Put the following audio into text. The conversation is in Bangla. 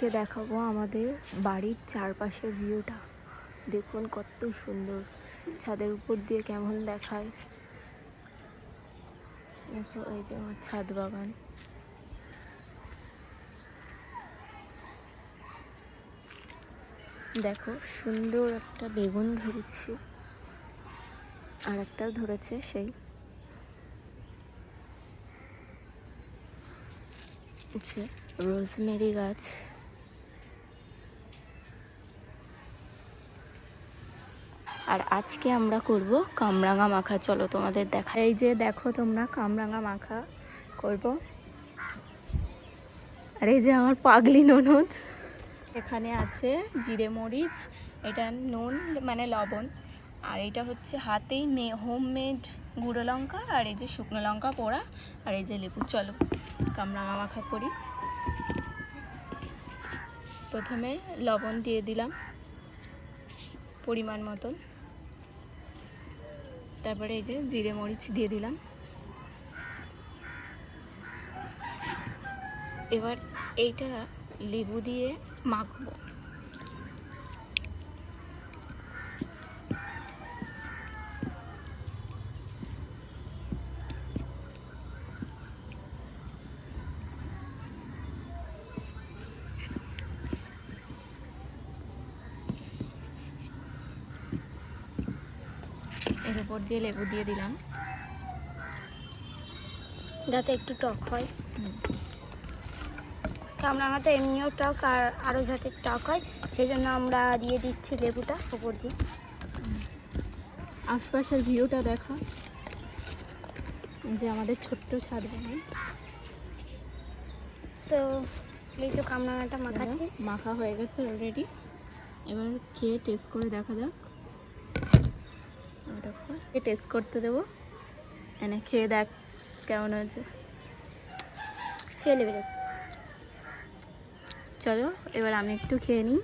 কে দেখাবো আমাদের বাড়ির চারপাশের ভিউটা। দেখুন কত সুন্দর, ছাদের উপর দিয়ে কেমন দেখায়। দেখো এই যে আমার ছাদ বাগান। দেখো সুন্দর একটা বেগুন ধরেছি, আর একটাও ধরেছে সেই রোজমেরি গাছ। আর আজকে আমরা করব কামরাঙা মাখা। চলো তোমাদের দেখা। এই যে দেখো তোমরা, কামরাঙা মাখা করব। আর এই যে আমার পাগলি ননদ, এখানে আছে জিরে মরিচ, এটা নুন মানে লবণ, আর এটা হচ্ছে হাতেই হোমমেড গুঁড়ো লঙ্কা, আর এই যে শুকনো লঙ্কা পোড়া, আর এই যে লেবু। চলো কামরাঙা মাখা করি। প্রথমে লবণ দিয়ে দিলাম পরিমাণ মতন, তারপরে এই যে জিরে মরিচ দিয়ে দিলাম। এবার এইটা লেবু দিয়ে মাখবো। এর উপর দিয়ে লেবু দিয়ে দিলাম যাতে একটু টক হয়। কামরাঙা তো এমনিও টক, আর আরও যাতে টক হয় সেই জন্য আমরা দিয়ে দিচ্ছি লেবুটা উপর দিয়ে। আশপাশের ভিউটা দেখা, যে আমাদের ছোট্ট ছাদ বাগান। সো লিচু কামরাঙাটা মাখাচ্ছি। মাখা হয়ে গেছে অলরেডি। এবার খেয়ে টেস্ট করে দেখা যাক। টেস্ট করতে দেবো, এনে খেয়ে দেখ কেমন হয়েছে। খেয়ে নেবে। চলো এবার আমি একটু খেয়ে নিই।